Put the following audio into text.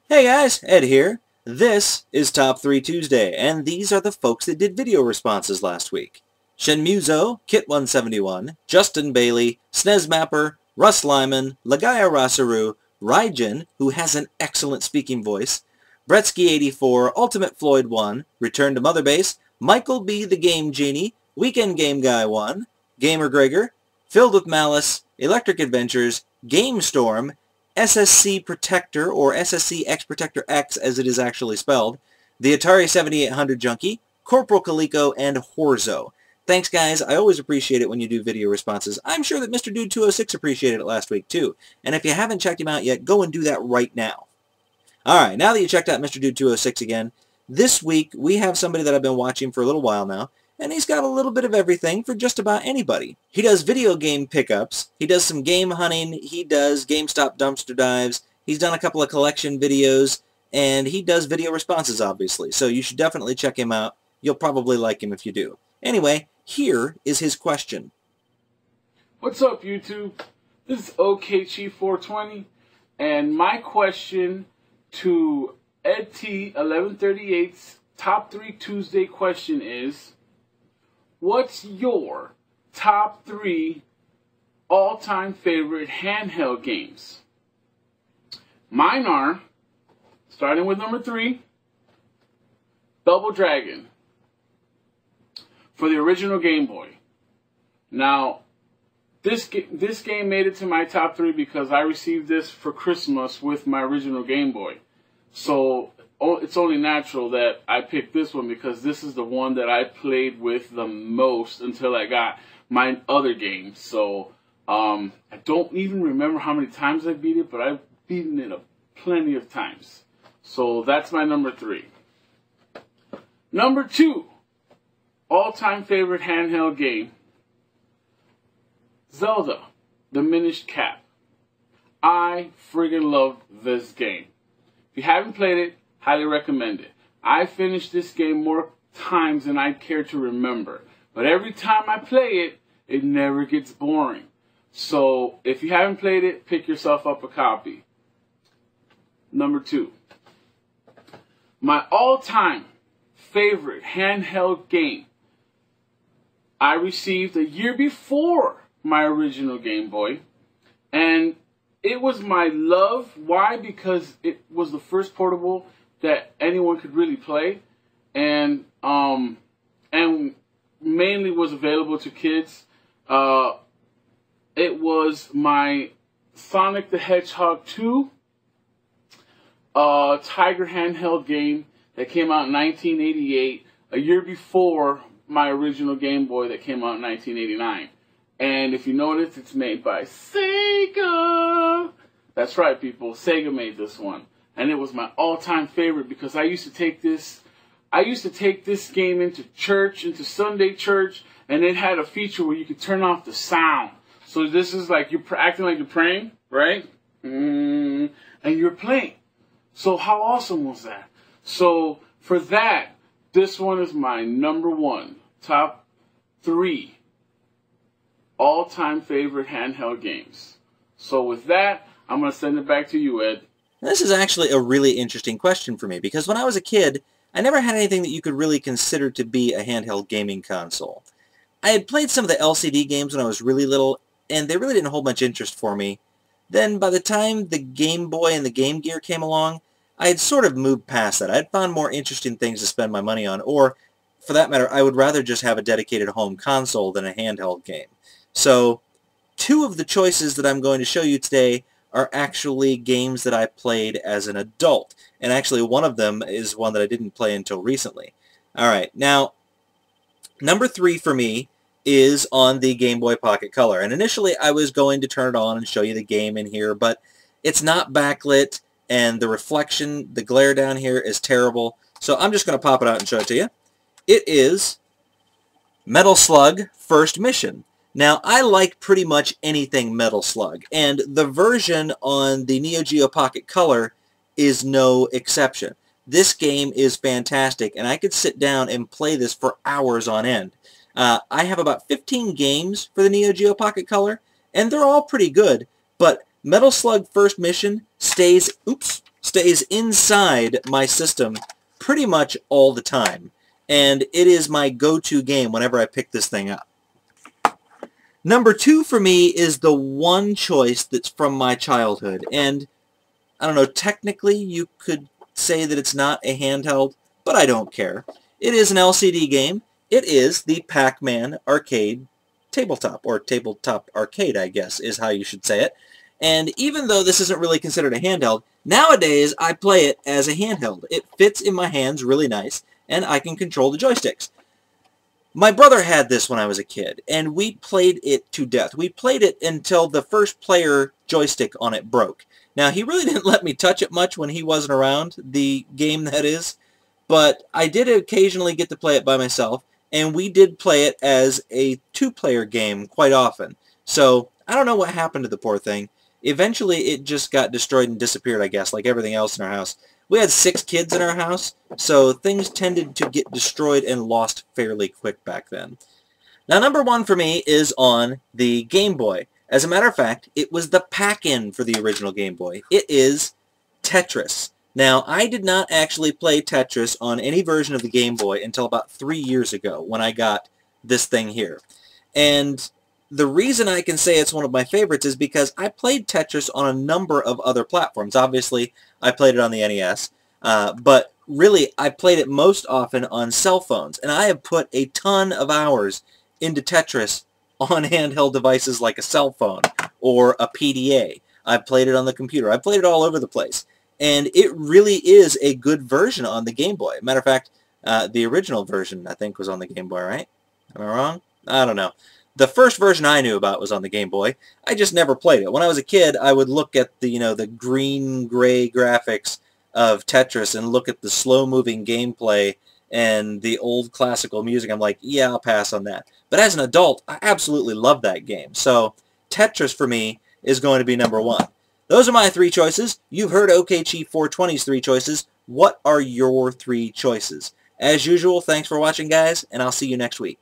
Hey guys, Ed here. This is Top 3 Tuesday, and these are the folks that did video responses last week. Shenmuzo, Kit171, Justin Bailey, SNESMapper, Russ Lyman, Lagaya Rasaru, Raijin, who has an excellent speaking voice, Bretsky84, Ultimate Floyd 1, Return to Mother Base, Michael B. the Game Genie, Weekend Game Guy 1, Gamer Gregor, Filled with Malice, Electric Adventures, Game Storm, SSC Protector, or SSC X Protector X as it is actually spelled, the Atari 7800 Junkie, Corporal Calico, and Horzo. Thanks guys, I always appreciate it when you do video responses. I'm sure that Mr. Dude 206 appreciated it last week too, and if you haven't checked him out yet, go and do that right now. Alright, now that you checked out Mr. Dude 206 again, this week we have somebody that I've been watching for a little while now, and he's got a little bit of everything for just about anybody. He does video game pickups, he does some game hunting, he does GameStop dumpster dives, he's done a couple of collection videos, and he does video responses, obviously. So you should definitely check him out. You'll probably like him if you do. Anyway, here is his question. What's up, YouTube? This is okchief420, and my question to EdT1138's Top 3 Tuesday question is, what's your top 3 all-time favorite handheld games? Mine are, starting with number 3, Double Dragon for the original Game Boy. Now, this game made it to my top 3 because I received this for Christmas with my original Game Boy. So it's only natural that I picked this one because this is the one that I played with the most until I got my other games. So I don't even remember how many times I beat it, but I've beaten it plenty of times. So that's my number 3. Number 2, all-time favorite handheld game, Zelda, the Minish Cap. I friggin' love this game. If you haven't played it, highly recommend it. I finished this game more times than I care to remember. But every time I play it, it never gets boring. So if you haven't played it, pick yourself up a copy. Number 2. My all-time favorite handheld game I received a year before my original Game Boy. And it was my love. Why? Because it was the first portable that anyone could really play, and mainly was available to kids. It was my Sonic the Hedgehog 2 Tiger handheld game that came out in 1988, a year before my original Game Boy that came out in 1989. And if you notice, it's made by Sega. That's right, people. Sega made this one. And it was my all-time favorite because I used to take this game into church, into Sunday church, and it had a feature where you could turn off the sound. So this is like you're acting like you're praying, right? And you're playing. So how awesome was that? So for that, this one is my number 1, top 3 all-time favorite handheld games. So with that, I'm going to send it back to you, Ed. This is actually a really interesting question for me because when I was a kid, I never had anything that you could really consider to be a handheld gaming console. I had played some of the LCD games when I was really little, and they really didn't hold much interest for me. Then by the time the Game Boy and the Game Gear came along, I had sort of moved past that. I had found more interesting things to spend my money on, or, for that matter, I would rather just have a dedicated home console than a handheld game. So, 2 of the choices that I'm going to show you today are actually games that I played as an adult. And actually, one of them is one that I didn't play until recently. Alright, now, number 3 for me is on the Game Boy Pocket Color. And initially, I was going to turn it on and show you the game in here, but it's not backlit, and the reflection, the glare down here is terrible. So I'm just going to pop it out and show it to you. It is Metal Slug First Mission. Now, I like pretty much anything Metal Slug, and the version on the Neo Geo Pocket Color is no exception. This game is fantastic, and I could sit down and play this for hours on end. I have about 15 games for the Neo Geo Pocket Color, and they're all pretty good, but Metal Slug First Mission stays stays inside my system pretty much all the time. And it is my go-to game whenever I pick this thing up. Number 2 for me is the one choice that's from my childhood. And I don't know, technically you could say that it's not a handheld, but I don't care. It is an LCD game. It is the Pac-Man arcade tabletop, or tabletop arcade, I guess, is how you should say it. And even though this isn't really considered a handheld, nowadays I play it as a handheld. It fits in my hands really nice, and I can control the joysticks. My brother had this when I was a kid, and we played it to death. We played it until the first player joystick on it broke. Now, he really didn't let me touch it much when he wasn't around, the game that is, but I did occasionally get to play it by myself, and we did play it as a 2-player game quite often. So, I don't know what happened to the poor thing. Eventually, it just got destroyed and disappeared, I guess, like everything else in our house. We had 6 kids in our house, so things tended to get destroyed and lost fairly quick back then. Now, number 1 for me is on the Game Boy. As a matter of fact, it was the pack-in for the original Game Boy. It is Tetris. Now, I did not actually play Tetris on any version of the Game Boy until about 3 years ago when I got this thing here. And the reason I can say it's one of my favorites is because I played Tetris on a number of other platforms. Obviously, I played it on the NES, but really, I played it most often on cell phones, and I have put a ton of hours into Tetris on handheld devices like a cell phone or a PDA. I played it on the computer. I played it all over the place, and it really is a good version on the Game Boy. Matter of fact, the original version, I think, was on the Game Boy, right? Am I wrong? I don't know. The first version I knew about was on the Game Boy. I just never played it. When I was a kid, I would look at the, the green-gray graphics of Tetris and look at the slow-moving gameplay and the old classical music. I'm like, yeah, I'll pass on that. But as an adult, I absolutely love that game. So Tetris, for me, is going to be number 1. Those are my 3 choices. You've heard okchief420's 3 choices. What are your 3 choices? As usual, thanks for watching, guys, and I'll see you next week.